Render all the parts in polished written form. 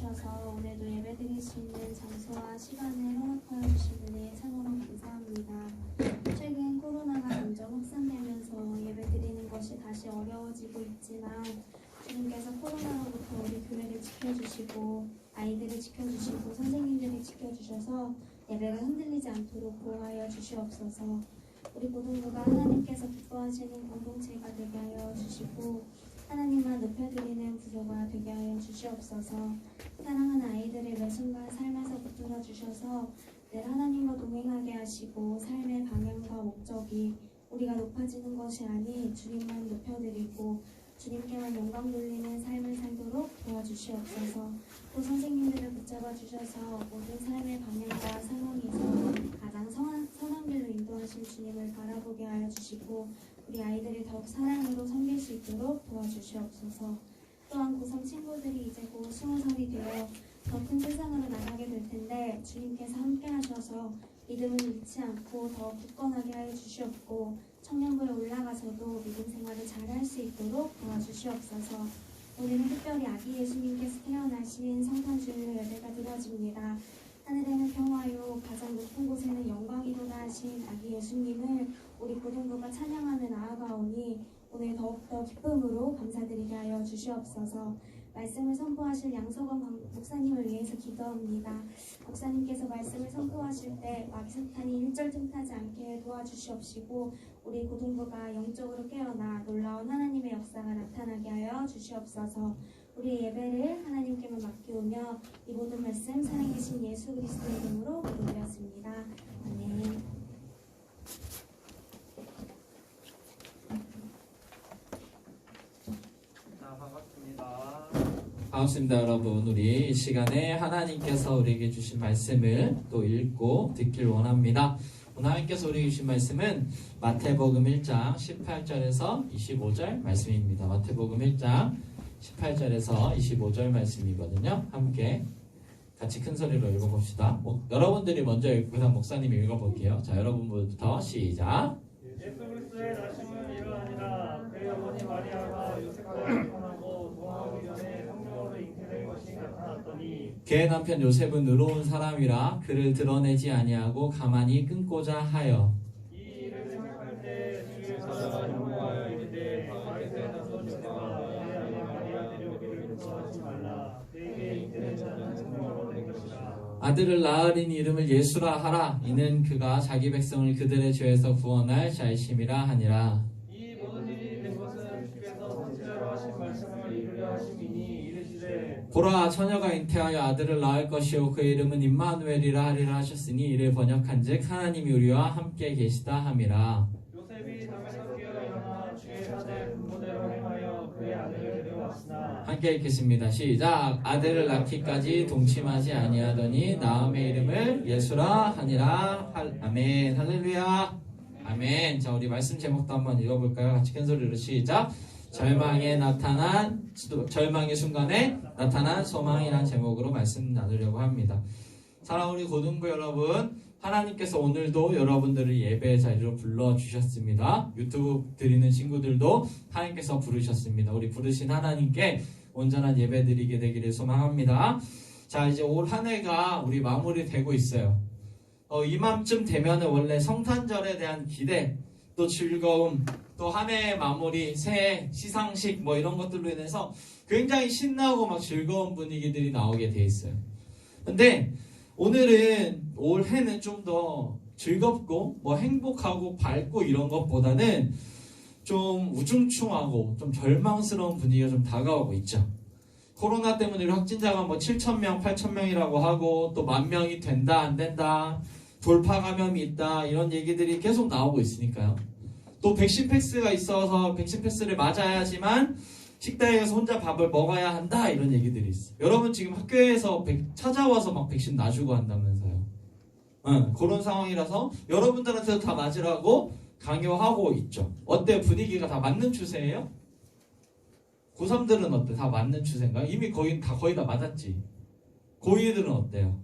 주셔서 오늘도 예배드릴 수 있는 장소와 시간을 허락하여 주신 분에 참으로 감사합니다. 최근 코로나가 점점 확산되면서 예배드리는 것이 다시 어려워지고 있지만 주님께서 코로나로부터 우리 교회를 지켜주시고 아이들을 지켜주시고 선생님들을 지켜주셔서 예배가 흔들리지 않도록 보호하여 주시옵소서. 우리 고등부가 하나님께서 기뻐하시는 공동체가 되게 하여 주시고 하나님만 높여드리는 부서가 되게 하여 주시옵소서. 사랑하는 아이들을 매 순간 삶에서 붙들어 주셔서 늘 하나님과 동행하게 하시고 삶의 방향과 목적이 우리가 높아지는 것이 아닌 주님만 높여드리고 주님께만 영광 돌리는 삶을 살도록 도와주시옵소서. 또 선생님들을 붙잡아 주셔서 모든 삶의 방향과 상황에서 가장 선한 길로 인도하신 주님을 바라보게 하여 주시고 우리 아이들을 더욱 사랑으로 섬길 수 있도록 도와주시옵소서. 또한 고3 친구들이 이제 곧 20살이 되어 더 큰 세상으로 나가게 될 텐데 주님께서 함께 하셔서 믿음을 잃지 않고 더 굳건하게 하여 주시옵고 청년부에 올라가서도 믿음 생활을 잘 할 수 있도록 도와주시옵소서. 오늘은 특별히 아기 예수님께서 태어나신 성탄주일 예배가 드려집니다. 하늘에는 평화요 가장 높은 곳에는 영광이로다 하신 아기 예수님을 우리 고등부가 찬양하며 나아가오니 오늘 더욱더 기쁨으로 감사드리게 하여 주시옵소서. 말씀을 선포하실 양석원 목사님을 위해서 기도합니다. 목사님께서 말씀을 선포하실 때 마귀사탄이 일절등타지 않게 도와주시옵시고 우리 고등부가 영적으로 깨어나 놀라운 하나님의 역사가 나타나게 하여 주시옵소서. 우리의 예배를 하나님께만 맡기오며 이 모든 말씀 살아계신 예수 그리스도의 이름으로 기도드렸습니다. 아멘. 반갑습니다 여러분. 우리 이 시간에 하나님께서 우리에게 주신 말씀을 또 읽고 듣길 원합니다. 오늘 하나님께서 우리에게 주신 말씀은 마태복음 1장 18절에서 25절 말씀입니다. 마태복음 1장 18절에서 25절 말씀이거든요. 함께 같이 큰 소리로 읽어봅시다. 여러분들이 먼저 읽고 그다음 목사님이 읽어볼게요. 자, 여러분부터 시작. 예수 그리스도의 나심은 이러하니라. 그의 어머니 마리아가 요셉과 결혼하고 동하기 전에 성령으로 잉태된 것이 나타났더니 그의 남편 요셉은 의로운 사람이라 그를 드러내지 아니하고 가만히 끊고자 하여 이 일을 생각할 때 주의 사자가 경고하여 이르되 밖에서 나선 요셉아 내 아내 마리아 데려오기를 부끄러워하지 말라. 그에게 잉태된 자는 성령으로 된 것이라. 아들을 낳으리니 이름을 예수라 하라. 이는 그가 자기 백성을 그들의 죄에서 구원할 자이심이라 하니라. 이 모든 일이 된 것은 주께서 선지자로 하신 말씀을 이루려 하심이니 이르시되 보라, 처녀가 잉태하여 아들을 낳을 것이요 그 이름은 임마누엘이라 하리라 하셨으니 이를 번역한즉 하나님이 우리와 함께 계시다 함이라. 요셉이 잠에서 깨어 일어나 주의 사자의 분모대로 행하여 그의 아들을 데려왔으나 함께 읽겠습니다. 시작. 아들을 낳기까지 동침하지 아니하더니 낳음의 이름을 예수라 하니라. 아멘. 할렐루야. 아멘. 자, 우리 말씀 제목도 한번 읽어볼까요? 같이 큰 소리로 시작. 절망의 순간에 나타난 소망이란 제목으로 말씀 나누려고 합니다. 사랑하는 우리 고등부 여러분, 하나님께서 오늘도 여러분들을 예배의 자리로 불러주셨습니다. 유튜브 드리는 친구들도 하나님께서 부르셨습니다. 우리 부르신 하나님께 온전한 예배 드리게 되기를 소망합니다. 자, 이제 올 한 해가 우리 마무리되고 있어요. 이맘쯤 되면은 원래 성탄절에 대한 기대, 또 즐거움, 또 한 해의 마무리, 새해, 시상식 뭐 이런 것들로 인해서 굉장히 신나고 막 즐거운 분위기들이 나오게 돼 있어요. 근데 오늘은 올 해는 좀 더 즐겁고 뭐 행복하고 밝고 이런 것보다는 좀 우중충하고 좀 절망스러운 분위기가 좀 다가오고 있죠. 코로나 때문에 우리 확진자가 뭐 7,000명, 8,000명이라고 하고 또 10,000명이 된다, 안 된다, 돌파 감염이 있다 이런 얘기들이 계속 나오고 있으니까요. 또 백신 패스가 있어서 백신 패스를 맞아야지만 식당에 가서 혼자 밥을 먹어야 한다 이런 얘기들이 있어요. 여러분 지금 학교에서 찾아와서 막 백신 놔주고 한다면서요. 그런 상황이라서 여러분들한테도 다 맞으라고 강요하고 있죠. 어때요? 분위기가 다 맞는 추세예요? 고3들은 어때? 다 맞는 추세인가? 이미 거의 다 맞았지. 고2들은 어때요?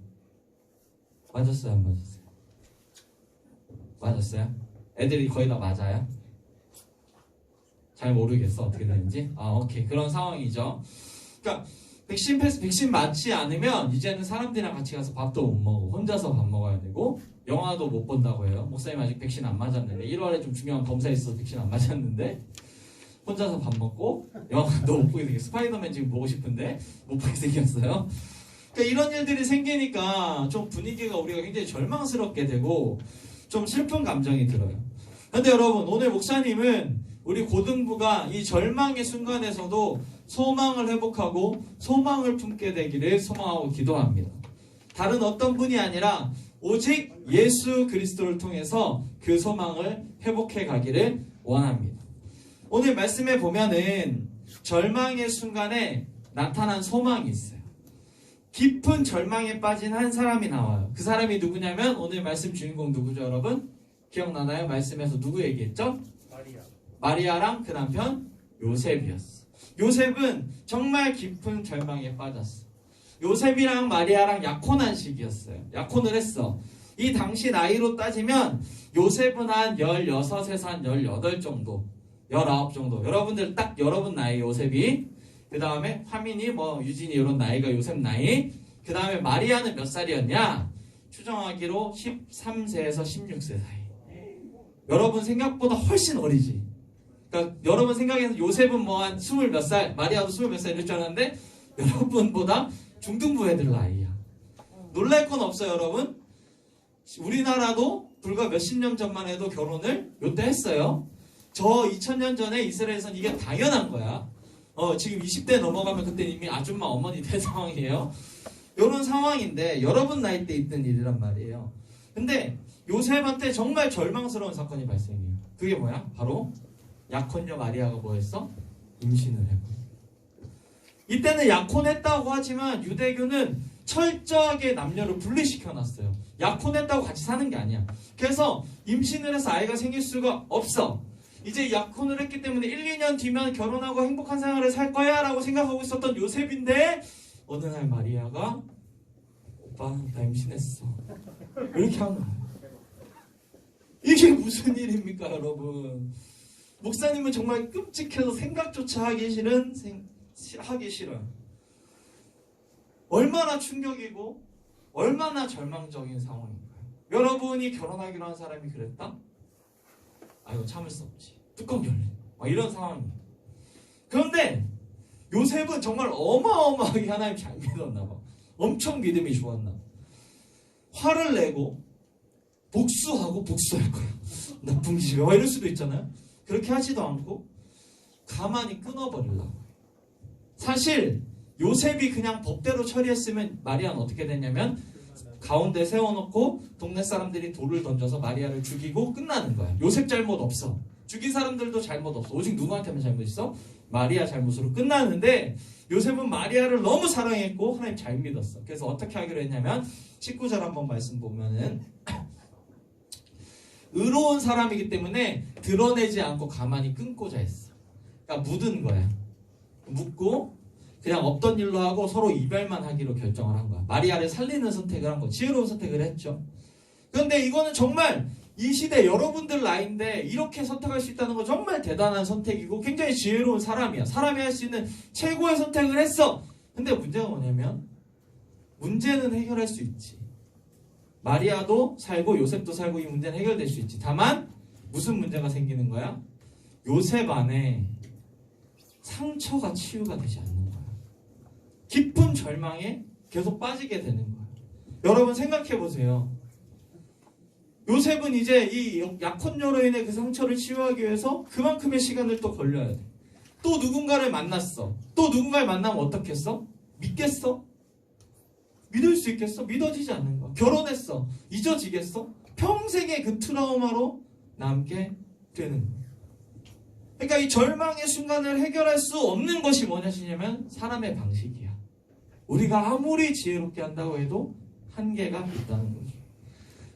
맞았어요? 안 맞았어요? 맞았어요? 애들이 거의 다 맞아요? 잘 모르겠어 어떻게 되는지. 오케이. 그런 상황이죠. 그러니까 백신 맞지 않으면 이제는 사람들이랑 같이 가서 밥도 못 먹어. 혼자서 밥 먹어야 되고 영화도 못 본다고 해요. 목사님 아직 백신 안 맞았는데 1월에 좀 중요한 검사 있어서 백신 안 맞았는데 혼자서 밥 먹고 영화도 못 보게 생겼어요. 스파이더맨 지금 보고 싶은데 못 보게 생겼어요. 그러니까 이런 일들이 생기니까 좀 분위기가 우리가 굉장히 절망스럽게 되고 좀 슬픈 감정이 들어요. 그런데 여러분, 오늘 목사님은 우리 고등부가 이 절망의 순간에서도 소망을 회복하고 소망을 품게 되기를 소망하고 기도합니다. 다른 어떤 분이 아니라 오직 예수 그리스도를 통해서 그 소망을 회복해 가기를 원합니다. 오늘 말씀에 보면은 절망의 순간에 나타난 소망이 있어요. 깊은 절망에 빠진 한 사람이 나와요. 그 사람이 누구냐면 오늘 말씀 주인공 누구죠, 여러분? 기억나나요? 말씀에서 누구 얘기했죠? 마리아랑 그 남편 요셉이었어. 요셉은 정말 깊은 절망에 빠졌어. 요셉이랑 마리아랑 약혼한 시기였어요. 약혼을 했어. 이 당시 나이로 따지면 요셉은 한 16에서 한 18 정도, 19 정도. 여러분들 딱 여러분 나이 요셉이. 그 다음에 화민이 유진이 이런 나이가 요셉 나이. 그 다음에 마리아는 몇 살이었냐? 추정하기로 13세에서 16세 사이. 여러분 생각보다 훨씬 어리지. 그러니까 여러분 생각에는 요셉은 한 20 몇 살, 마리아도 20 몇 살 이럴 줄 알았는데 여러분보다 중등부 애들 나이야. 놀랄 건 없어요, 여러분. 우리나라도 불과 몇십 년 전만 해도 결혼을 요때 했어요. 저 2000년 전에 이스라엘에서는 이게 당연한 거야. 지금 20대 넘어가면 그때 이미 아줌마 어머니 된 상황이에요. 이런 상황인데 여러분 나이 때 있던 일이란 말이에요. 근데 요셉한테 정말 절망스러운 사건이 발생해요. 그게 뭐야? 바로 약혼녀 마리아가 뭐 했어? 임신을 해버려. 이때는 약혼했다고 하지만 유대교는 철저하게 남녀를 분리시켜놨어요. 약혼했다고 같이 사는 게 아니야. 그래서 임신을 해서 아이가 생길 수가 없어. 이제 약혼을 했기 때문에 1, 2년 뒤면 결혼하고 행복한 생활을 살 거야 라고 생각하고 있었던 요셉인데 어느 날 마리아가 오빠 나 임신했어 이렇게 한 거야. 이게 무슨 일입니까, 여러분? 목사님은 정말 끔찍해서 생각조차 하기 싫어요. 얼마나 충격이고 얼마나 절망적인 상황인가요? 여러분이 결혼하기로 한 사람이 그랬다? 이거 참을 수 없지. 뚜껑 열린. 이런 상황입니다. 그런데 요셉은 정말 어마어마하게 하나님 잘 믿었나 봐. 엄청 믿음이 좋았나 봐. 화를 내고 복수하고 복수할 거야. 나쁜 기집애. 이럴 수도 있잖아요. 그렇게 하지도 않고 가만히 끊어버리려고. 사실 요셉이 그냥 법대로 처리했으면 마리아는 어떻게 됐냐면 가운데 세워놓고 동네 사람들이 돌을 던져서 마리아를 죽이고 끝나는 거야. 요셉 잘못 없어. 죽인 사람들도 잘못 없어. 오직 누구한테만 잘못 있어? 마리아 잘못으로 끝나는데 요셉은 마리아를 너무 사랑했고 하나님 잘 믿었어. 그래서 어떻게 하기로 했냐면 19절 한번 말씀 보면은 의로운 사람이기 때문에 드러내지 않고 가만히 끊고자 했어. 그러니까 묻은 거야. 묻고 그냥 없던 일로 하고 서로 이별만 하기로 결정을 한 거야. 마리아를 살리는 선택을 한 거야. 지혜로운 선택을 했죠. 그런데 이거는 정말 이 시대 여러분들 나이인데 이렇게 선택할 수 있다는 건 정말 대단한 선택이고 굉장히 지혜로운 사람이야. 사람이 할 수 있는 최고의 선택을 했어. 근데 문제가 뭐냐면 문제는 해결할 수 있지. 마리아도 살고 요셉도 살고 이 문제는 해결될 수 있지. 다만 무슨 문제가 생기는 거야? 요셉 안에 상처가 치유가 되지 않는 거야. 깊은 절망에 계속 빠지게 되는 거야. 여러분 생각해 보세요. 요셉은 이제 이 약혼녀로 인해 그 상처를 치유하기 위해서 그만큼의 시간을 또 걸려야 돼. 또 누군가를 만났어. 또 누군가를 만나면 어떻겠어? 믿겠어? 믿을 수 있겠어? 믿어지지 않는 거야. 결혼했어. 잊어지겠어? 평생의 그 트라우마로 남게 되는 거야. 그러니까 이 절망의 순간을 해결할 수 없는 것이 뭐냐면 사람의 방식이야. 우리가 아무리 지혜롭게 한다고 해도 한계가 있다는 거죠.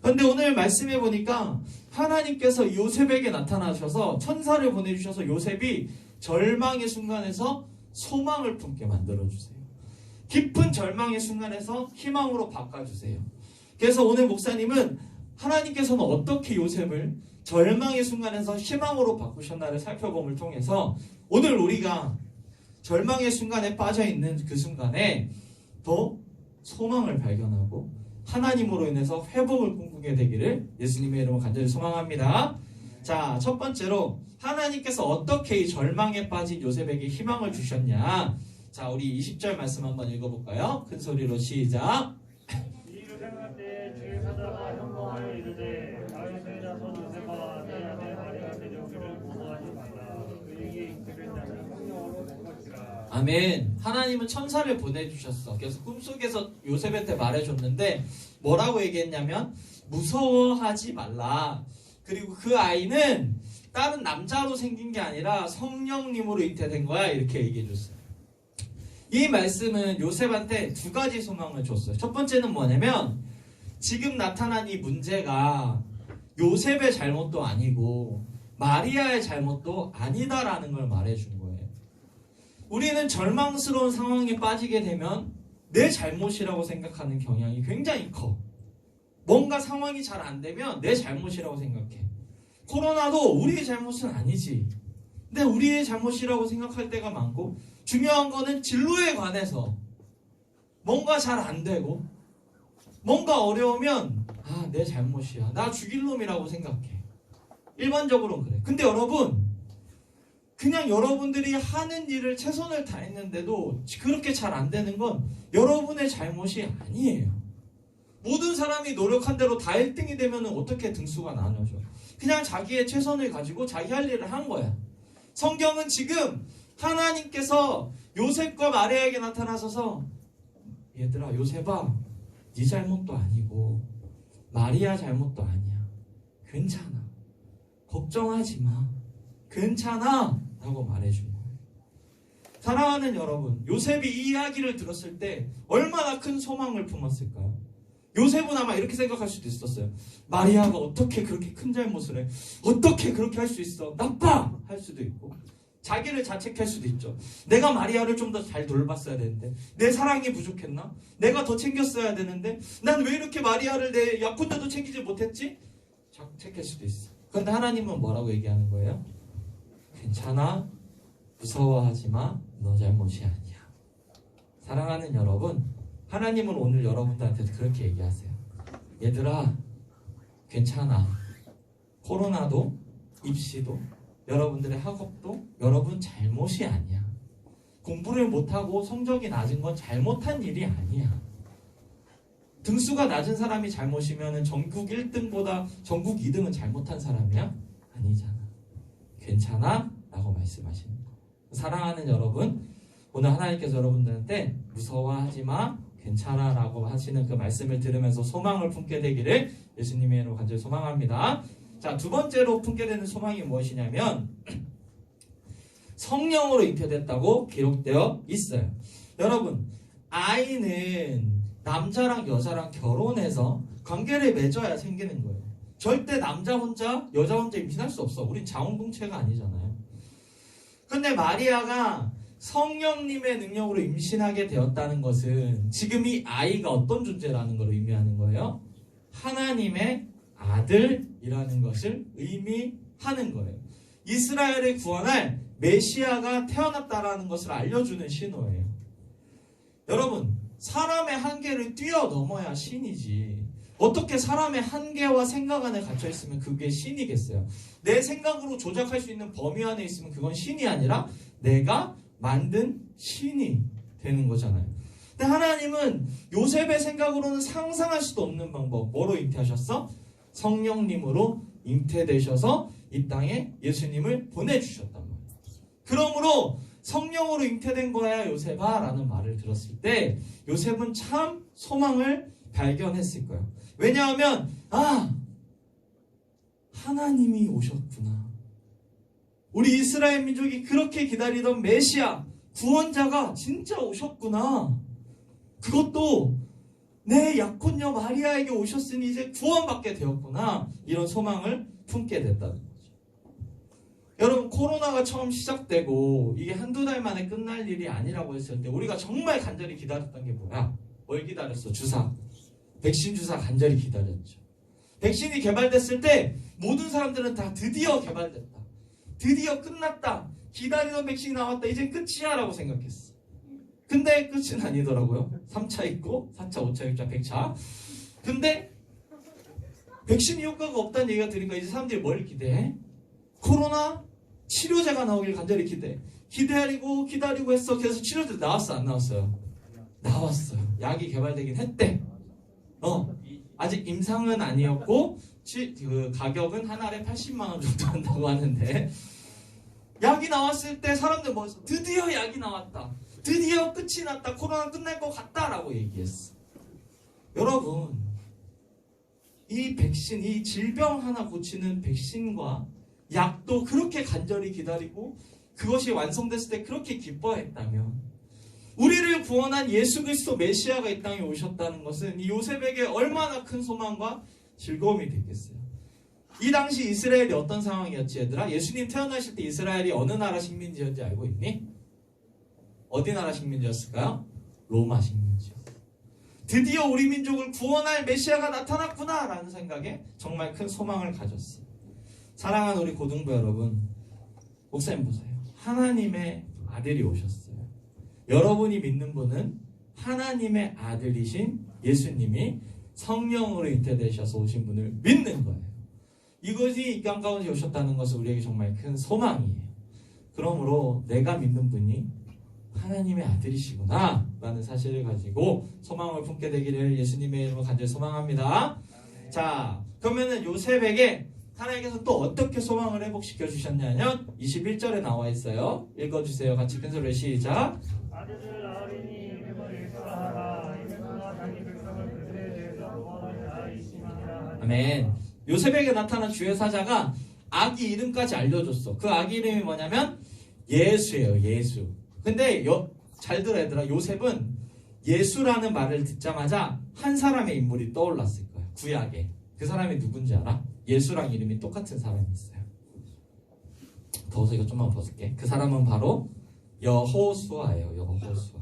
그런데 오늘 말씀해 보니까 하나님께서 요셉에게 나타나셔서 천사를 보내주셔서 요셉이 절망의 순간에서 소망을 품게 만들어주세요. 깊은 절망의 순간에서 희망으로 바꿔주세요. 그래서 오늘 목사님은 하나님께서는 어떻게 요셉을 절망의 순간에서 희망으로 바꾸셨나를 살펴봄을 통해서 오늘 우리가 절망의 순간에 빠져있는 그 순간에 더 소망을 발견하고 하나님으로 인해서 회복을 꿈꾸게 되기를 예수님의 이름으로 간절히 소망합니다. 자, 첫 번째로 하나님께서 어떻게 이 절망에 빠진 요셉에게 희망을 주셨냐. 자, 우리 20절 말씀 한번 읽어볼까요? 큰 소리로 시작. 이 일을 행할 때 주의 사자가 현몽하여 이르되 다윗의 자손 요셉아 내 아내 마리아 데려오기를 무서워하지 말라. 그에게 잉태된 자는 성령으로 된 것이라. 아멘. 하나님은 천사를 보내주셨어. 그래서 꿈속에서 요셉한테 말해줬는데 뭐라고 얘기했냐면 무서워하지 말라. 그리고 그 아이는 다른 남자로 생긴 게 아니라 성령님으로 잉태된 거야. 이렇게 얘기해줬어요. 이 말씀은 요셉한테 두 가지 소망을 줬어요. 첫 번째는 뭐냐면 지금 나타난 이 문제가 요셉의 잘못도 아니고 마리아의 잘못도 아니다라는 걸 말해준 거예요. 우리는 절망스러운 상황에 빠지게 되면 내 잘못이라고 생각하는 경향이 굉장히 커. 뭔가 상황이 잘 안 되면 내 잘못이라고 생각해. 코로나도 우리의 잘못은 아니지. 근데 우리의 잘못이라고 생각할 때가 많고, 중요한 거는 진로에 관해서 뭔가 잘 안 되고 뭔가 어려우면 내 잘못이야. 나 죽일 놈이라고 생각해. 일반적으로는 그래. 근데 여러분, 그냥 여러분들이 하는 일을 최선을 다했는데도 그렇게 잘 안 되는 건 여러분의 잘못이 아니에요. 모든 사람이 노력한 대로 다 1등이 되면 어떻게 등수가 나눠져? 그냥 자기의 최선을 가지고 자기 할 일을 한 거야. 성경은 지금 하나님께서 요셉과 마리아에게 나타나셔서 얘들아, 요셉아, 네 잘못도 아니고 마리아 잘못도 아니야. 괜찮아. 걱정하지 마. 괜찮아. 라고 말해준 거예요. 사랑하는 여러분, 요셉이 이 이야기를 들었을 때 얼마나 큰 소망을 품었을까요? 요셉은 아마 이렇게 생각할 수도 있었어요. 마리아가 어떻게 그렇게 큰 잘못을 해? 어떻게 그렇게 할 수 있어? 나빠! 할 수도 있고, 자기를 자책할 수도 있죠. 내가 마리아를 좀 더 잘 돌봤어야 되는데, 내 사랑이 부족했나? 내가 더 챙겼어야 되는데, 난 왜 이렇게 마리아를 내 약혼자도 챙기지 못했지? 자책할 수도 있어. 그런데 하나님은 뭐라고 얘기하는 거예요? 괜찮아. 무서워하지 마. 너 잘못이 아니야. 사랑하는 여러분, 하나님은 오늘 여러분들한테 그렇게 얘기하세요. 얘들아, 괜찮아. 코로나도, 입시도, 여러분들의 학업도 여러분 잘못이 아니야. 공부를 못하고 성적이 낮은 건 잘못한 일이 아니야. 등수가 낮은 사람이 잘못이면 전국 1등보다 전국 2등은 잘못한 사람이야? 아니잖아. 괜찮아? 라고 말씀하시는 거예요. 사랑하는 여러분, 오늘 하나님께서 여러분들한테 무서워하지 마, 괜찮아 라고 하시는 그 말씀을 들으면서 소망을 품게 되기를 예수님의 이름으로 간절히 소망합니다. 자, 두 번째로 품게 되는 소망이 무엇이냐면 성령으로 잉태됐다고 기록되어 있어요. 여러분, 아이는 남자랑 여자랑 결혼해서 관계를 맺어야 생기는 거예요. 절대 남자 혼자 여자 혼자 임신할 수 없어. 우린 자웅동체가 아니잖아요. 근데 마리아가 성령님의 능력으로 임신하게 되었다는 것은 지금 이 아이가 어떤 존재라는 걸 의미하는 거예요? 하나님의 아들이라는 것을 의미하는 거예요. 이스라엘을 구원할 메시아가 태어났다라는 것을 알려주는 신호예요. 여러분, 사람의 한계를 뛰어넘어야 신이지. 어떻게 사람의 한계와 생각 안에 갇혀있으면 그게 신이겠어요? 내 생각으로 조작할 수 있는 범위 안에 있으면 그건 신이 아니라 내가 만든 신이 되는 거잖아요. 근데 하나님은 요셉의 생각으로는 상상할 수도 없는 방법, 뭐로 잉태하셨어? 성령님으로 잉태되셔서 이 땅에 예수님을 보내주셨단 말이에요. 그러므로 성령으로 잉태된 거야 요셉아 라는 말을 들었을 때 요셉은 참 소망을 발견했을 거예요. 왜냐하면 하나님이 오셨구나. 우리 이스라엘 민족이 그렇게 기다리던 메시아, 구원자가 진짜 오셨구나. 그것도 내 약혼녀 마리아에게 오셨으니 이제 구원받게 되었구나. 이런 소망을 품게 됐다는 거죠. 여러분, 코로나가 처음 시작되고 이게 한두 달 만에 끝날 일이 아니라고 했을 때 우리가 정말 간절히 기다렸던 게 뭐야? 뭘 기다렸어? 주사. 백신 주사 간절히 기다렸죠. 백신이 개발됐을 때 모든 사람들은 다 드디어 개발됐다. 드디어 끝났다. 기다리던 백신이 나왔다. 이제 끝이야 라고 생각했어. 근데 끝은 아니더라고요. 3차 있고 4차, 5차, 6차, 100차. 근데 백신 효과가 없다는 얘기가 들으니까 이제 사람들이 뭘 기대해? 코로나 치료제가 나오길 간절히 기다리고 했어. 그래서 치료제 나왔어, 안 나왔어요? 나왔어요. 약이 개발되긴 했대. 아직 임상은 아니었고 그 가격은 한 알에 80만 원 정도 한다고 하는데, 약이 나왔을 때 사람들 뭐였어? 드디어 약이 나왔다. 드디어 끝이 났다. 코로나 끝날 것 같다라고 얘기했어. 여러분, 이 백신, 이 질병 하나 고치는 백신과 약도 그렇게 간절히 기다리고 그것이 완성됐을 때 그렇게 기뻐했다면, 우리를 구원한 예수 그리스도 메시아가 이 땅에 오셨다는 것은 이 요셉에게 얼마나 큰 소망과 즐거움이 됐겠어요. 이 당시 이스라엘이 어떤 상황이었지 얘들아? 예수님 태어나실 때 이스라엘이 어느 나라 식민지였는지 알고 있니? 어디 나라 식민지였을까요? 로마 식민지요. 드디어 우리 민족을 구원할 메시아가 나타났구나 라는 생각에 정말 큰 소망을 가졌어요. 사랑하는 우리 고등부 여러분, 목사님 보세요. 하나님의 아들이 오셨어요. 여러분이 믿는 분은 하나님의 아들이신 예수님이 성령으로 잉태되셔서 오신 분을 믿는 거예요. 이것이 이 땅 가운데 오셨다는 것은 우리에게 정말 큰 소망이에요. 그러므로 내가 믿는 분이 하나님의 아들이시구나 라는 사실을 가지고 소망을 품게 되기를 예수님의 이름으로 간절히 소망합니다. 자, 그러면은 요셉에게 하나님께서 또 어떻게 소망을 회복시켜 주셨냐면 21절에 나와 있어요. 읽어주세요. 같이 큰 소리로 시작. 아들을 낳으리니 이름을 일사하라. 이름과 자기 백성을 그들에 대해서 구원할 자이시니라. 아멘. 요셉에게 나타난 주의 사자가 아기 이름까지 알려줬어. 그 아기 이름이 뭐냐면 예수예요. 예수. 근데 잘 들어 얘들아, 요셉은 예수라는 말을 듣자마자 한 사람의 인물이 떠올랐을 거야. 구약에. 그 사람이 누군지 알아? 예수랑 이름이 똑같은 사람이 있어요. 더워서 이거 좀만 벗을게. 그 사람은 바로 여호수아예요. 여호수아.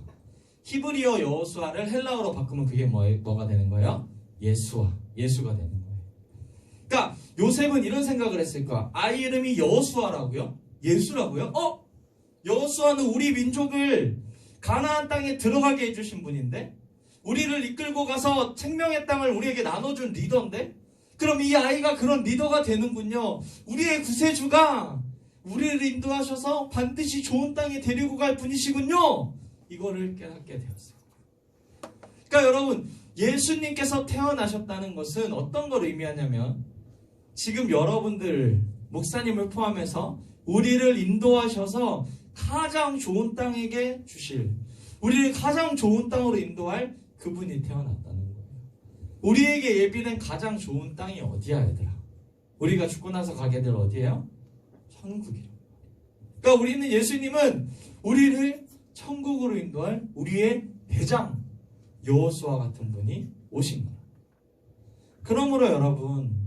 히브리어 여호수아를 헬라어로 바꾸면 그게 뭐가 되는 거예요? 예수아. 예수가 되는 거예요. 그러니까 요셉은 이런 생각을 했을 거야. 아이 이름이 여호수아라고요? 예수라고요? 여호수아는 우리 민족을 가나안 땅에 들어가게 해주신 분인데, 우리를 이끌고 가서 생명의 땅을 우리에게 나눠준 리더인데, 그럼 이 아이가 그런 리더가 되는군요. 우리의 구세주가 우리를 인도하셔서 반드시 좋은 땅에 데리고 갈 분이시군요. 이거를 깨닫게 되었어요. 그러니까 여러분, 예수님께서 태어나셨다는 것은 어떤 걸 의미하냐면, 지금 여러분들 목사님을 포함해서 우리를 인도하셔서 가장 좋은 땅에게 주실, 우리를 가장 좋은 땅으로 인도할 그분이 태어났다는 거예요. 우리에게 예비된 가장 좋은 땅이 어디야 얘들아? 우리가 죽고 나서 가게 될 어디예요? 천국이에요. 그러니까 우리는 예수님은 우리를 천국으로 인도할 우리의 대장 여호수아 같은 분이 오신 거예요. 그러므로 여러분,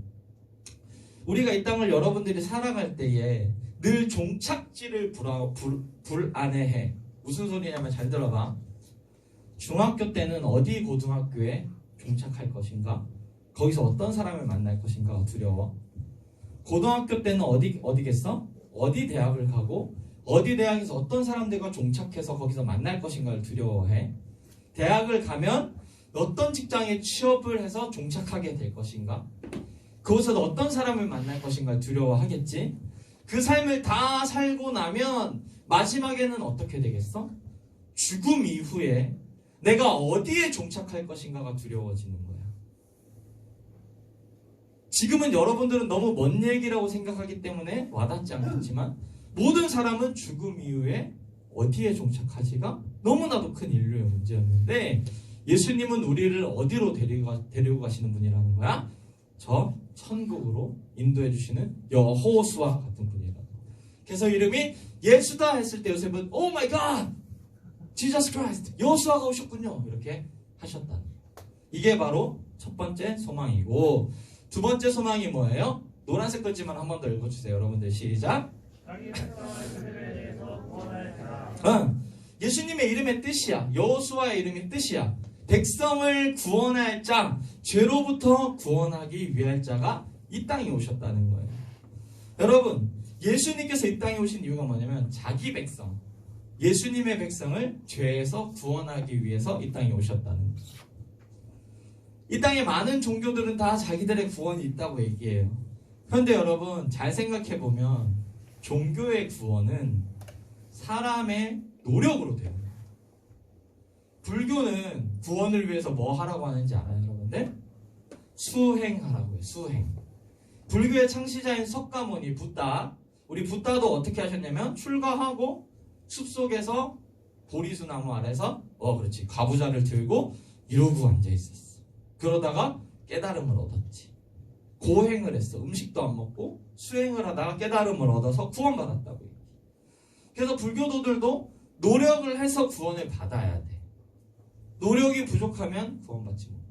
우리가 이 땅을 여러분들이 살아갈 때에 늘 종착지를 불안해해. 무슨 소리냐면 잘 들어봐. 중학교 때는 어디 고등학교에 종착할 것인가? 거기서 어떤 사람을 만날 것인가가 두려워. 고등학교 때는 어디겠어? 어디 대학을 가고 어디 대학에서 어떤 사람들과 종착해서 거기서 만날 것인가를 두려워해. 대학을 가면 어떤 직장에 취업을 해서 종착하게 될 것인가? 그곳에서 어떤 사람을 만날 것인가를 두려워하겠지? 그 삶을 다 살고 나면 마지막에는 어떻게 되겠어? 죽음 이후에 내가 어디에 종착할 것인가가 두려워지는 거야. 지금은 여러분들은 너무 먼 얘기라고 생각하기 때문에 와닿지 않겠지만, 모든 사람은 죽음 이후에 어디에 종착하지가 너무나도 큰 인류의 문제였는데, 예수님은 우리를 어디로 데리고 가시는 분이라는 거야? 저 천국으로 인도해 주시는 여호수아 같은 분이라는 거야. 그래서 이름이 예수다 했을 때 요셉은 오 마이 갓! 지저스 크라이스트! 여호수아가 오셨군요. 이렇게 하셨다는 거예요. 이게 바로 첫 번째 소망이고, 두 번째 소망이 뭐예요? 노란색 글씨만 한 번 더 읽어주세요. 여러분들 시작. 자기 백성을 그들에 대해서 구원할 자. 예수님의 이름의 뜻이야. 여호수아의 이름의 뜻이야. 백성을 구원할 자, 죄로부터 구원하기 위할 자가 이 땅에 오셨다는 거예요. 여러분, 예수님께서 이 땅에 오신 이유가 뭐냐면 자기 백성, 예수님의 백성을 죄에서 구원하기 위해서 이 땅에 오셨다는 거예요. 이 땅에 많은 종교들은 다 자기들의 구원이 있다고 얘기해요. 그런데 여러분 잘 생각해보면 종교의 구원은 사람의 노력으로 됩니다. 불교는 구원을 위해서 뭐 하라고 하는지 알아요, 여러분들? 수행하라고 해요. 수행. 불교의 창시자인 석가모니 붓다, 우리 붓다도 어떻게 하셨냐면 출가하고 숲속에서 보리수 나무 아래서 그렇지, 가부좌를 들고 이러고 앉아 있었어. 그러다가 깨달음을 얻었지. 고행을 했어. 음식도 안 먹고 수행을 하다가 깨달음을 얻어서 구원받았다고 얘기해. 그래서 불교도들도 노력을 해서 구원을 받아야 돼. 노력이 부족하면 구원받지 못해.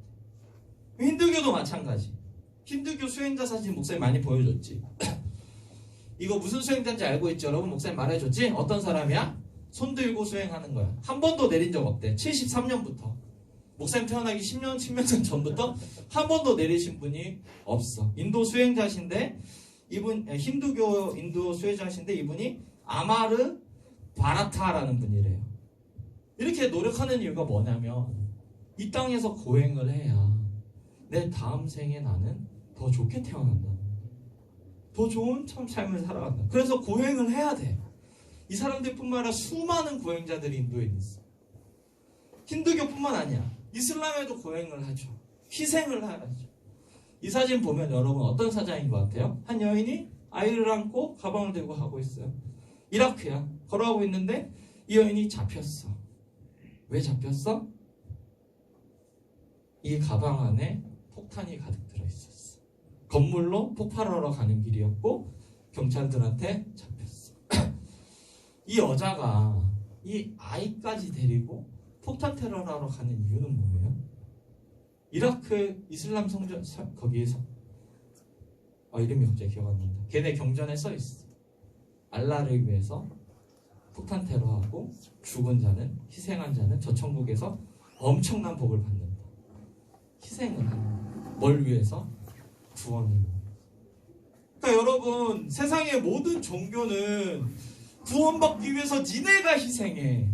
힌두교도 마찬가지. 힌두교 수행자 사진 목사님 많이 보여줬지. 이거 무슨 수행자인지 알고 있죠? 여러분 목사님 말해줬지? 어떤 사람이야? 손 들고 수행하는 거야. 한 번도 내린 적 없대. 73년부터. 목사님 태어나기 10년 전부터 한 번도 내리신 분이 없어. 인도 수행자신데 이분 힌두교 인도 수행자신데 이분이 아마르 바라타라는 분이래요. 이렇게 노력하는 이유가 뭐냐면 이 땅에서 고행을 해야 내 다음 생에 나는 더 좋게 태어난다. 더 좋은 참 삶을 살아간다. 그래서 고행을 해야 돼. 이 사람들뿐만 아니라 수많은 고행자들이 인도에 있어. 힌두교뿐만 아니야. 이슬람에도 고행을 하죠. 희생을 하죠. 이 사진 보면 여러분 어떤 사장인 것 같아요? 한 여인이 아이를 안고 가방을 들고 가고 있어요. 이라크야. 걸어가고 있는데 이 여인이 잡혔어. 왜 잡혔어? 이 가방 안에 폭탄이 가득 들어있었어. 건물로 폭발하러 가는 길이었고 경찰들한테 잡혔어. 이 여자가 이 아이까지 데리고 폭탄 테러를 하러 가는 이유는 뭐예요? 이라크 이슬람 성전 거기에서 이름이 갑자기 기억 안 난다. 걔네 경전에 써 있어. 알라를 위해서 폭탄 테러하고 죽은 자는, 희생한 자는 저 천국에서 엄청난 복을 받는다. 희생을 하는 뭘 위해서? 구원을 위해서. 그러니까 여러분 세상의 모든 종교는 구원받기 위해서 니네가 희생해,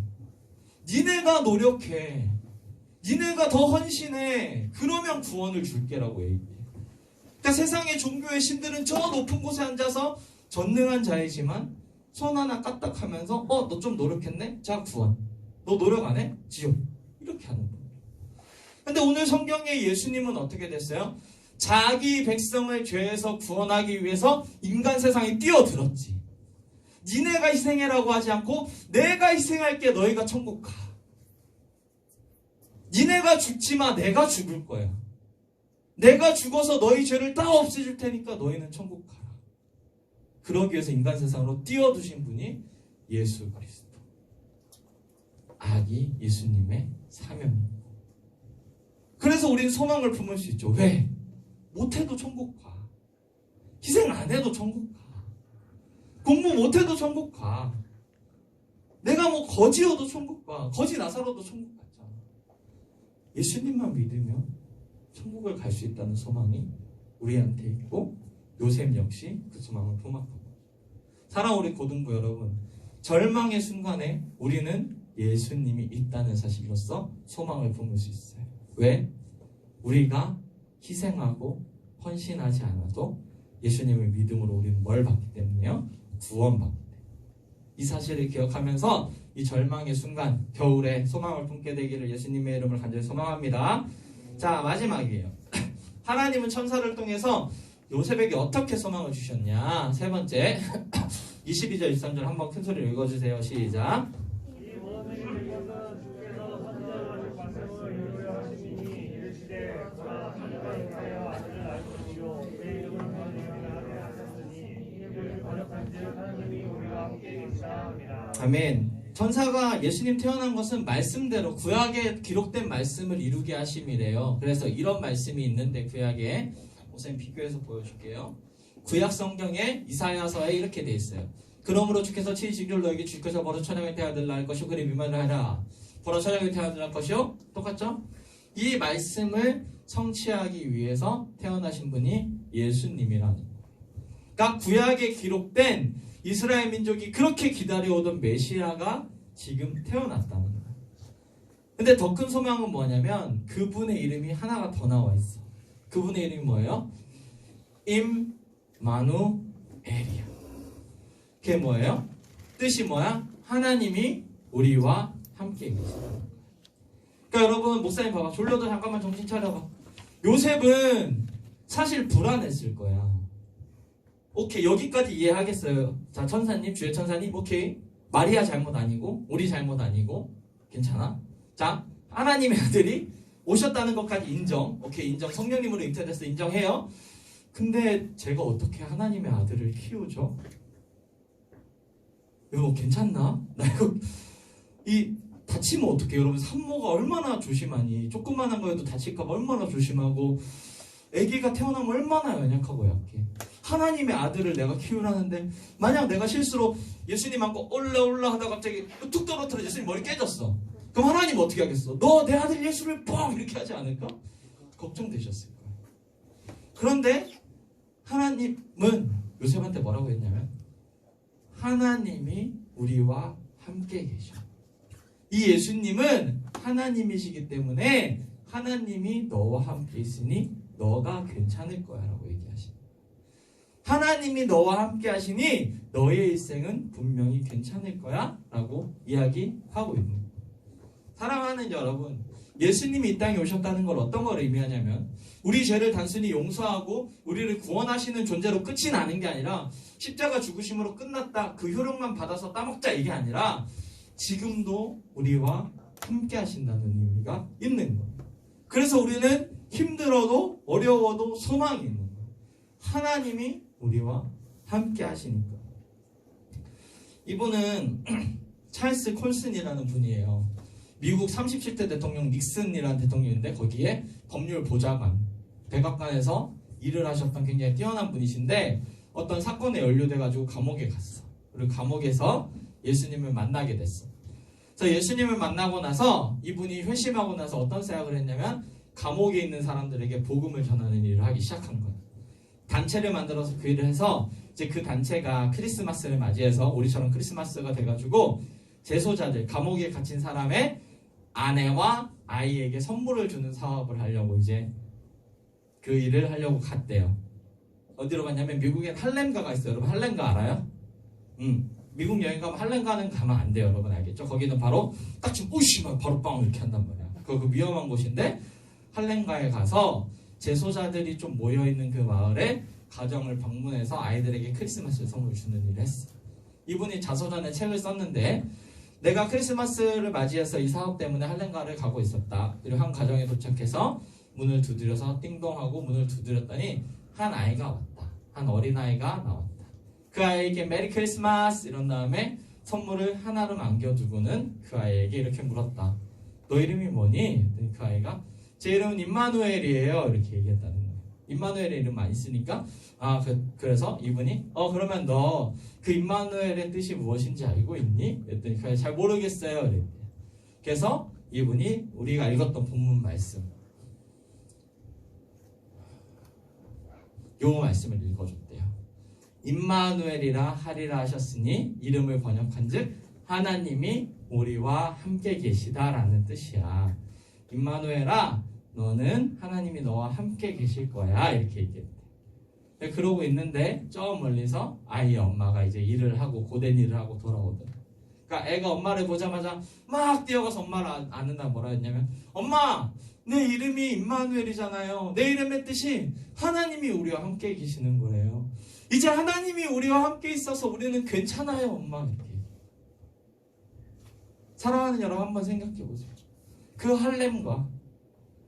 니네가 노력해, 니네가 더 헌신해, 그러면 구원을 줄게라고 얘기해. 그러니까 세상의 종교의 신들은 저 높은 곳에 앉아서 전능한 자이지만 손 하나 까딱하면서 너 좀 노력했네? 자 구원. 너 노력 안 해? 지옥. 이렇게 하는 거예요. 근데 오늘 성경의 예수님은 어떻게 됐어요? 자기 백성을 죄에서 구원하기 위해서 인간 세상에 뛰어들었지. 니네가 희생해라고 하지 않고 내가 희생할게, 너희가 천국 가. 니네가 죽지 마, 내가 죽을 거야. 내가 죽어서 너희 죄를 다 없애줄 테니까 너희는 천국 가라. 그러기 위해서 인간 세상으로 뛰어드신 분이 예수 그리스도. 아기 예수님의 사명입니다. 그래서 우리는 소망을 품을 수 있죠. 왜? 못해도 천국 가. 희생 안 해도 천국 가. 공부 못해도 천국 가. 내가 뭐 거지여도 천국 가. 거지 나사로도 천국 갔잖아. 예수님만 믿으면 천국을 갈 수 있다는 소망이 우리한테 있고 요셉 역시 그 소망을 품었던 거죠. 사랑하는 우리 고등부 여러분, 절망의 순간에 우리는 예수님이 있다는 사실로서 소망을 품을 수 있어요. 왜? 우리가 희생하고 헌신하지 않아도 예수님을 믿음으로 우리는 뭘 받기 때문에요? 구원받기 때문에. 이 사실을 기억하면서 이 절망의 순간 겨울에 소망을 품게 되기를 예수님의 이름을 간절히 소망합니다. 자, 마지막이에요. 하나님은 천사를 통해서 요셉에게 어떻게 소망을 주셨냐? 세 번째 22절 23절 한번 큰 소리로 읽어주세요. 시작. 아멘. 천사가 예수님 태어난 것은 말씀대로 구약에 기록된 말씀을 이루게 하심이래요. 그래서 이런 말씀이 있는데 구약에 우선 비교해서 보여줄게요. 구약 성경에 이사야서에 이렇게 돼 있어요. 그러므로 주께서 칠십일 너에게 주께서 버릇 천양의 태아들 낳을 것이요 그리 미만을 하라. 버릇 천양의 태아들 낳을 것이요. 똑같죠? 이 말씀을 성취하기 위해서 태어나신 분이 예수님이라는 거예요. 그러니까 구약에 기록된 이스라엘 민족이 그렇게 기다려오던 메시아가 지금 태어났다는 거예요. 근데 더 큰 소망은 뭐냐면 그분의 이름이 하나가 더 나와 있어. 그분의 이름이 뭐예요? 임마누엘이야. 그게 뭐예요? 뜻이 뭐야? 하나님이 우리와 함께 계시다. 그러니까 여러분, 목사님 봐봐. 졸려도 잠깐만 정신 차려봐. 요셉은 사실 불안했을 거야. 오케이, 여기까지 이해하겠어요. 자, 천사님, 주의 천사님, 오케이. 마리아 잘못 아니고 우리 잘못 아니고 괜찮아. 자, 하나님의 아들이 오셨다는 것까지 인정. 오케이, 인정. 성령님으로 잉태돼서 인정해요. 근데 제가 어떻게 하나님의 아들을 키우죠? 이거 괜찮나? 나 이거 다치면 어떡해. 여러분, 산모가 얼마나 조심하니. 조그만한 거에도 다칠까 봐 얼마나 조심하고, 아기가 태어나면 얼마나 연약하고 약해. 하나님의 아들을 내가 키우라는데, 만약 내가 실수로 예수님 안고 올라 하다가 갑자기 툭 떨어뜨려 예수님 머리 깨졌어. 그럼 하나님 어떻게 하겠어? 너 내 아들 예수를 뻥 이렇게 하지 않을까? 걱정되셨을 거야. 그런데 하나님은 요셉한테 뭐라고 했냐면, 하나님이 우리와 함께 계셔. 이 예수님은 하나님이시기 때문에 하나님이 너와 함께 있으니 너가 괜찮을 거야 라고 얘기하십니다. 하나님이 너와 함께 하시니 너의 일생은 분명히 괜찮을 거야 라고 이야기하고 있는 거예요. 사랑하는 여러분, 예수님이 이 땅에 오셨다는 걸 어떤 걸 의미하냐면, 우리 죄를 단순히 용서하고 우리를 구원하시는 존재로 끝이 나는 게 아니라 십자가 죽으심으로 끝났다, 그 효력만 받아서 따먹자, 이게 아니라 지금도 우리와 함께 하신다는 의미가 있는 거예요. 그래서 우리는 힘들어도 어려워도 소망이 있는 거예요. 하나님이 우리와 함께 하시니까. 이분은 찰스 콜슨이라는 분이에요. 미국 37대 대통령 닉슨이라는 대통령인데 거기에 법률 보좌관, 백악관에서 일을 하셨던 굉장히 뛰어난 분이신데, 어떤 사건에 연루돼가지고 감옥에 갔어. 그리고 감옥에서 예수님을 만나게 됐어. 그래서 예수님을 만나고 나서 이분이 회심하고 나서 어떤 생각을 했냐면, 감옥에 있는 사람들에게 복음을 전하는 일을 하기 시작한 거예요. 단체를 만들어서 그 일을 해서, 이제 그 단체가 크리스마스를 맞이해서 우리처럼 크리스마스가 돼가지고 재소자들, 감옥에 갇힌 사람의 아내와 아이에게 선물을 주는 사업을 하려고 이제 그 일을 하려고 갔대요. 어디로 갔냐면 미국엔 할렘가가 있어요. 여러분 할렘가 알아요? 미국 여행 가면 할렘가는 가면 안 돼요. 여러분 알겠죠? 거기는 바로 딱 지금 오씨만 바로 빵 이렇게 한단 말이야. 그 위험한 곳인데, 할렘가에 가서 재소자들이 좀 모여있는 그 마을에 가정을 방문해서 아이들에게 크리스마스 선물을 주는 일을 했어. 이분이 자서전에 책을 썼는데, 내가 크리스마스를 맞이해서 이 사업 때문에 할렘가를 가고 있었다. 그리고 한 가정에 도착해서 문을 두드려서 띵동하고 문을 두드렸더니 한 아이가 왔다. 한 어린아이가 나왔다. 그 아이에게 메리 크리스마스 이런 다음에 선물을 하나로 남겨두고는 그 아이에게 이렇게 물었다. 너 이름이 뭐니? 그 아이가 제 이름은 임마누엘이에요. 이렇게 얘기했다는 거예요. 임마누엘의 이름 많이 쓰니까 그래서 이분이 그러면 너 그 임마누엘의 뜻이 무엇인지 알고 있니? 그랬더니 그 아이 잘 모르겠어요. 그랬대요. 그래서 이분이 우리가 읽었던 본문 말씀, 요 말씀을 읽어줬대요. 임마누엘이라 하리라 하셨으니 이름을 번역한즉 하나님이 우리와 함께 계시다라는 뜻이야. 임마누엘아, 너는 하나님이 너와 함께 계실 거야. 이렇게 얘기했대. 그러고 있는데 저 멀리서 아이의 엄마가 이제 일을 하고 고된 일을 하고 돌아오더라. 그러니까 애가 엄마를 보자마자 막 뛰어가서 엄마를 안는다. 뭐라 했냐면, 엄마, 내 이름이 임마누엘이잖아요. 내 이름의 뜻이 하나님이 우리와 함께 계시는 거래요. 이제 하나님이 우리와 함께 있어서 우리는 괜찮아요, 엄마. 이렇게. 사랑하는 여러분, 한번 생각해 보세요. 그 할렘과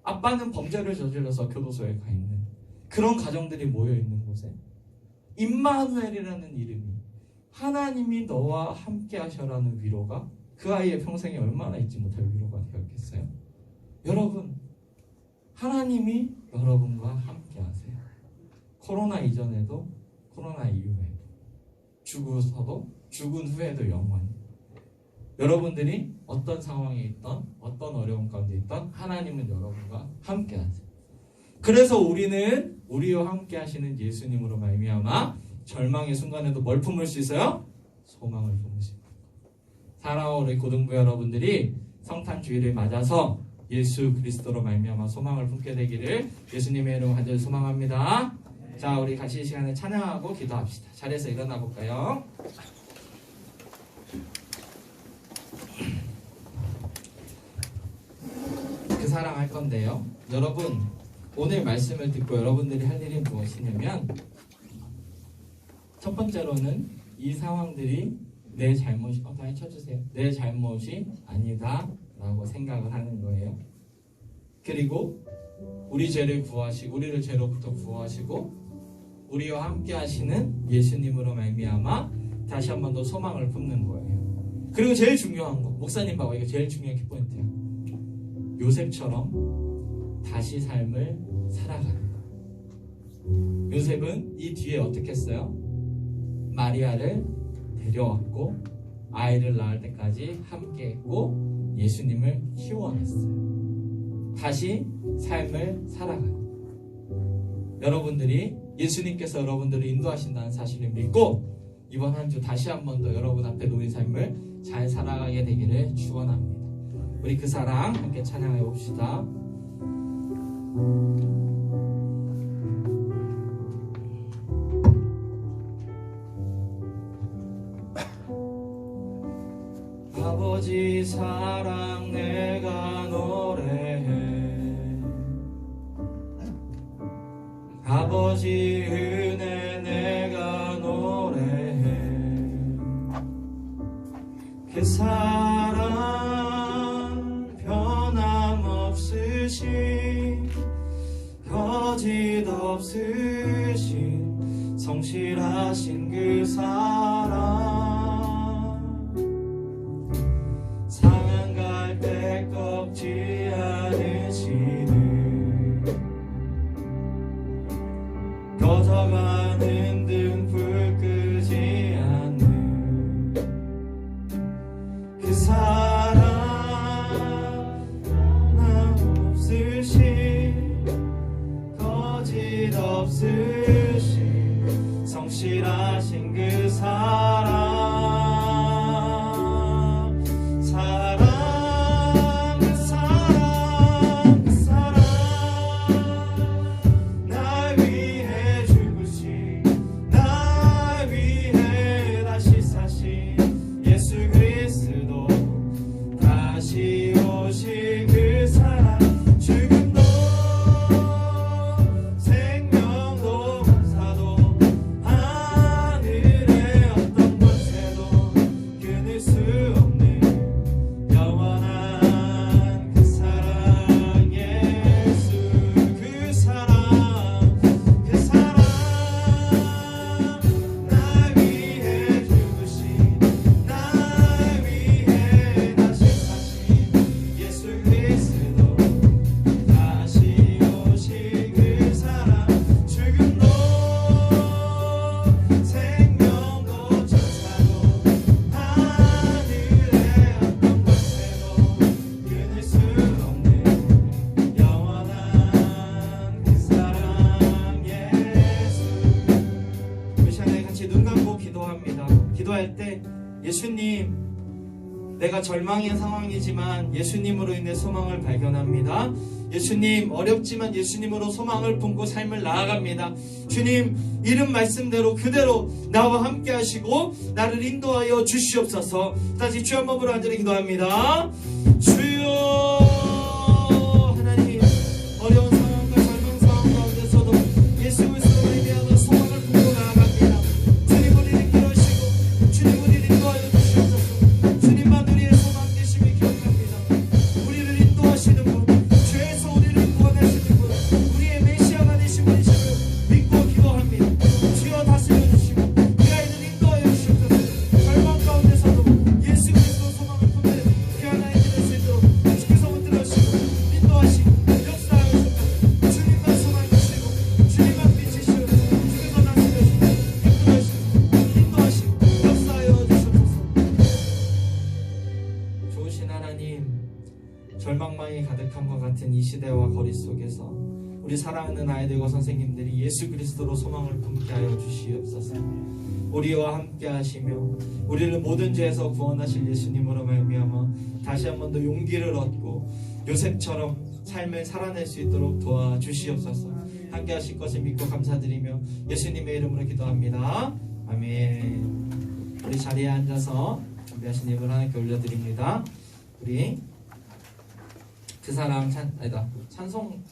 아빠는 범죄를 저질러서 교도소에 가 있는 그런 가정들이 모여 있는 곳에 임마누엘이라는 이름이, 하나님이 너와 함께 하셔라는 위로가 그 아이의 평생에 얼마나 잊지 못할 위로가 되었겠어요? 여러분, 하나님이 여러분과 함께 하세요. 코로나 이전에도 코로나 이후에도, 죽어서도 죽은 후에도 영원히. 여러분들이 어떤 상황에 있던, 어떤 어려움 가운데 있던 하나님은 여러분과 함께 하세요. 그래서 우리는 우리와 함께 하시는 예수님으로 말미암아 절망의 순간에도 뭘 품을 수 있어요? 소망을 품을 수 있어요. 사랑하는 우리 고등부 여러분들이 성탄주의를 맞아서 예수 그리스도로 말미암아 소망을 품게 되기를 예수님의 이름으로 간절히 소망합니다. 자, 우리 같이 이 시간에 찬양하고 기도합시다. 자리에서 일어나 볼까요? 그 사랑할 건데요. 여러분, 오늘 말씀을 듣고 여러분들이 할 일이 무엇이냐면, 첫 번째로는 이 상황들이 내 잘못이 다시 쳐주세요. 내 잘못이 아니다 라고 생각을 하는 거예요. 그리고 우리 죄를 구하시고 우리를 죄로부터 구하시고 우리와 함께 하시는 예수님으로 말미암아 다시 한 번 더 소망을 품는 거예요. 그리고 제일 중요한 거, 목사님 봐봐, 이거 제일 중요한 키포인트야. 요셉처럼 다시 삶을 살아가는 거. 요셉은 이 뒤에 어떻게 했어요? 마리아를 데려왔고 아이를 낳을 때까지 함께 했고 예수님을 키워냈어요. 다시 삶을 살아가는. 여러분들이 예수님께서 여러분들을 인도하신다는 사실을 믿고 이번 한 주 다시 한 번 더 여러분 앞에 놓인 삶을 잘 살아가게 되기를 축원합니다. 우리 그 사랑 함께 찬양해 봅시다. 아버지 사랑 내가 노래해, 아버지 은혜 내가 노래해. 그 사랑 변함없으신 거짓 없으신 성실하신 그 사랑, 상한 때 꺾지 않으시는 꺼져가는 등불 끄지 않는 그 사랑 하나 없으신 거짓 없으신 성실하신 그 사랑, 기도할 때 예수님, 내가 절망의 상황이지만 예수님으로 인해 소망을 발견합니다. 예수님, 어렵지만 예수님으로 소망을 품고 삶을 나아갑니다. 주님, 이름 말씀대로 그대로 나와 함께 하시고 나를 인도하여 주시옵소서. 다시 주 한 번으로 간절히 기도합니다. 주여, 하나님, 어려운 상황과 절망 상황 가운데서도 예수 그리스도로 말미암아 소망을 품고 나아갑니다. 주님, 우리를 인도하시고 주님, 우리를 인도하여 주시옵소서. 주님만 우리의 소망 되심을 기억합니다. 우리를 인도하시는 분, 죄에서 우리를 구원하시는 분, 우리의 메시아가 되신 분이심을 믿고 기도합니다. 주여, 다스려 주시고 그 아이들 인도하여 주시옵소서. 절망 가운데서도 예수 그리스도 소망을 품는 그 하나의 될 수 있도록 주께서 붙들어주시고 인도하시고 역사하여 주옵소서. 주님만 소망 주시고 주님만 빛이시오. 주께서 다스려 주시고 이끌어주시고 인도하시고 역사하여 주옵소서. 좋으신 하나님, 절망망이 가득한 것 같은 이 시대와 거리 속에서 우리 사랑하는 아이들과 선생님들이 예수 그리스도로 소망을 품게 하여 주시옵소서. 우리와 함께 하시며 우리를 모든 죄에서 구원하실 예수님으로 말미암아 다시 한 번 더 용기를 얻고 요셉처럼 삶을 살아낼 수 있도록 도와주시옵소서. 함께 하실 것을 믿고 감사드리며 예수님의 이름으로 기도합니다. 아멘. 우리 자리에 앉아서 준비하신 예물 하나님께 올려드립니다. 우리 그 사람 찬송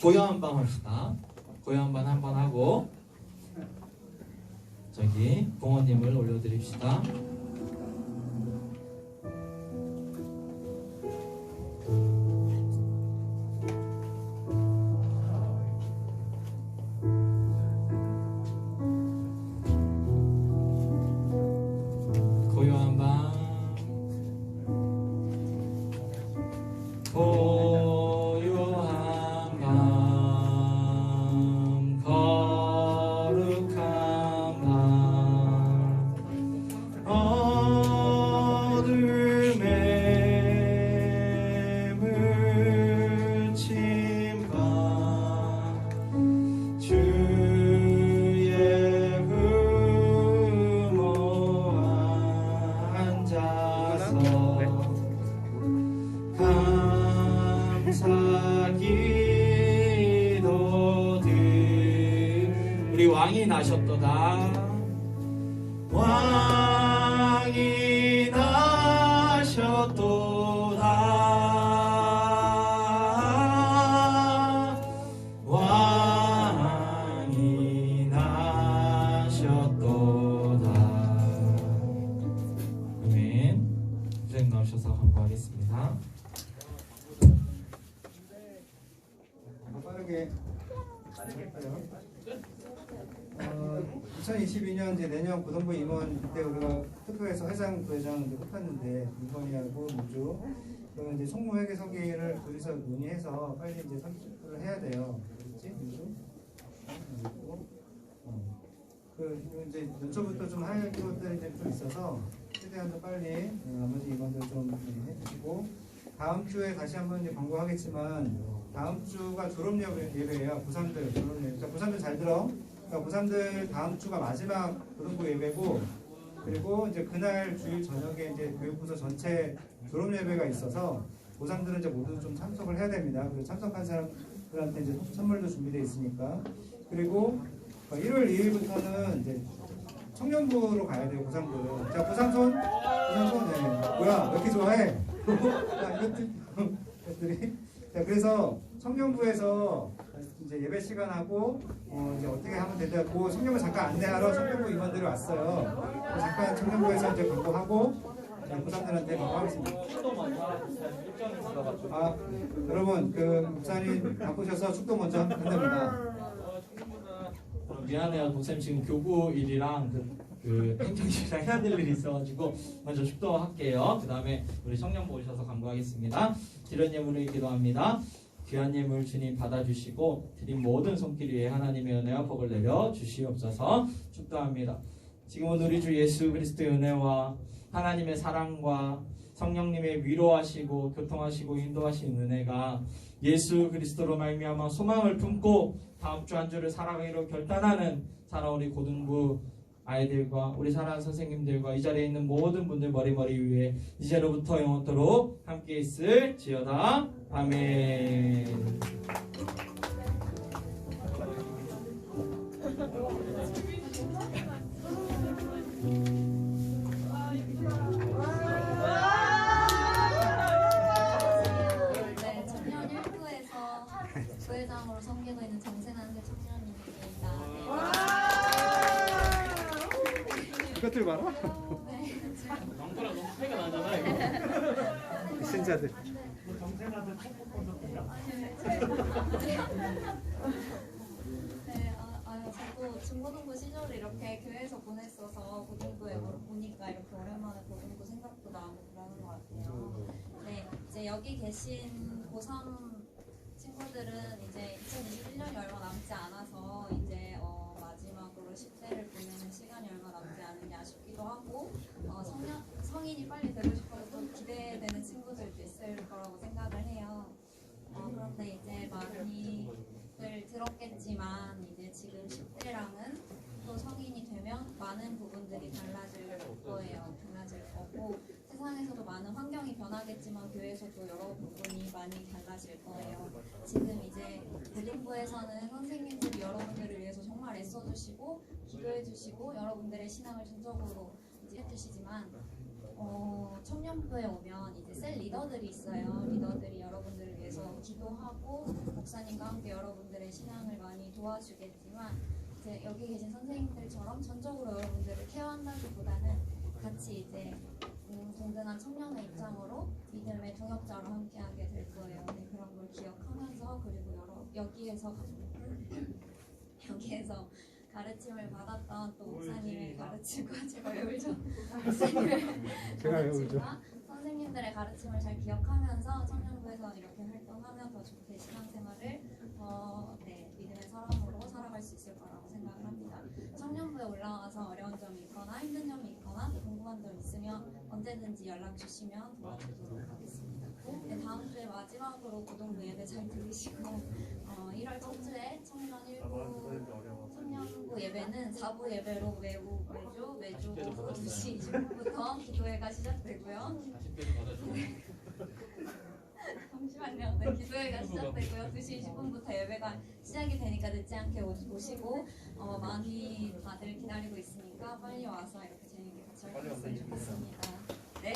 고요 한번 합시다. 고요 한번 하고 저기 봉헌님을 올려드립시다. 고요한 밤 고요한 밤 거룩한 밤 어둠에 묻힌 밤 주의 부모 앉아서 감사 기도들 우리 왕이 나셨도다. 왕이 나셨도다. 왕이 나셨도다. 아멘. 선생님 나오셔서 간구하겠습니다. 빠르게 2022년 이제 내년 고등부 임원 때 우리가 투표해서 회장, 부회장 이제 뽑혔는데 임건희하고 민주 그러면 이제 총무회계 서기를 둘이서 논의해서 빨리 이제 선출을 해야 돼요. 그렇지 민주? 그 이제 연초부터 좀 할 것들이 이제 좀 있어서 최대한 좀 빨리 나머지 임원들 좀 해주시고 다음 주에 다시 한번 이제 광고하겠지만 다음 주가 졸업 예배예요. 고3들 졸업 예배. 자, 고3들 잘 들어. 그러니까 고3들 다음 주가 마지막 고등부 예배고 그리고 이제 그날 주일 저녁에 이제 교육부서 전체 졸업 예배가 있어서 고3들은 이제 모두 좀 참석을 해야 됩니다. 그리고 참석한 사람들한테 이제 선물도 준비되어 있으니까 그리고 1월 2일부터는 이제 청년부로 가야 돼요. 고3들은. 자, 고3 손. 고3 손. 네. 뭐야? 왜 이렇게 좋아해? 자, 이것들이. 자, 그래서 청년부에서 이제 예배 시간하고 이제 어떻게 하면 된다. 그 청년부 잠깐 안내하러 청년부 임원들이 왔어요. 잠깐 청년부에서 이제 광고하고 고3들한테 광고하겠습니다. 아, 여러분 그 목사님 바꾸셔서 축도 먼저 한답니다. 미안해요, 동쌤 지금 교구 일이랑 그 행정실이랑 해야 될 일이 있어가지고 먼저 축도할게요. 그 다음에 우리 청년부 오셔서 간구하겠습니다. 드린 예물을 기도합니다. 귀한 예물 주님 받아주시고 드린 모든 손길 위에 하나님의 은혜와 복을 내려 주시옵소서. 축도합니다. 지금은 우리 주 예수 그리스도의 은혜와 하나님의 사랑과 성령님의 위로하시고 교통하시고 인도하시는 은혜가 예수 그리스도로 말미암아 소망을 품고 다음 주 한 주를 살아가기로 결단하는 사랑우리 고등부 아이들과 우리 사랑하는 선생님들과 이 자리에 있는 모든 분들 머리 위에 이제로부터 영원토록 함께 있을지어다. 아멘. 네, 청년 1부에서 부회장으로 섬기고 있는 정세난세 청년님입니다. 이것들 봐라. 네, 왕구랑 너무 차이가 나잖아 이거. 신자들. 네, 저도 중고등부 시절을 이렇게 교회에서 보냈어서 고등부에 보니까 이렇게 오랜만에 고등부 생각도 나고 그러는 것 같아요. 네, 이제 여기 계신 고3 친구들은 이제 2021년이 얼마 남지 않아서 이제 마지막으로 10대를 보내는 시간이 얼마 남지 않은 게 아쉽기도 하고 성인이 빨리 되고 싶어서 또 기대되는 친구들도 있을 거라고 생각을 해요. 그런데 이제 많이들 많은 부분들이 달라질 거예요. 달라질 거고 세상에서도 많은 환경이 변하겠지만 교회에서도 여러 부분이 많이 달라질 거예요. 지금 이제 고등부에서는 선생님들이 여러분들을 위해서 정말 애써주시고 기도해주시고 여러분들의 신앙을 전적으로 이제 해주시지만 청년부에 오면 이제 셀 리더들이 있어요. 리더들이 여러분들을 위해서 기도하고 목사님과 함께 여러분들의 신앙을 많이 도와주겠지만 이제 여기 계신 선생님들처럼 전적으로 여러분들을 케어한다기보다는 같이 이제 든든한 청년의 입장으로 믿음의 동역자로 함께하게 될 거예요. 네, 그런 걸 기억하면서 그리고 여기에서 가르침을 받았던 또 목사님의 가르침과 제가 왜 울죠? 목사님의 가르침과 선생님들의 가르침을 잘 기억하면서 청년부에서 이렇게 활동하면 더 좋게 신앙생활을 믿음의 사람으로 살아갈 수 있을 거라고 생각을 합니다. 청년부에 올라와서 어려운 점이 있거나 힘든 점이 있거나 궁금한 점 있으면 언제든지 연락 주시면 도와드리도록 하겠습니다. 네, 다음 주에 마지막으로 고등부 예배 잘 들으시고 1월 첫 주에 청년부 예배는 4부 예배로 매주 오후 2시 20분부터 기도회가 시작되고요. 잠시만요. 네, 기도회가 시작되고요. 2시 20분부터 예배가 시작이 되니까 늦지 않게 오시고 많이 다들 기다리고 있으니까 빨리 와서 이렇게 재밌게 같이 활동했으면 좋겠습니다. 네.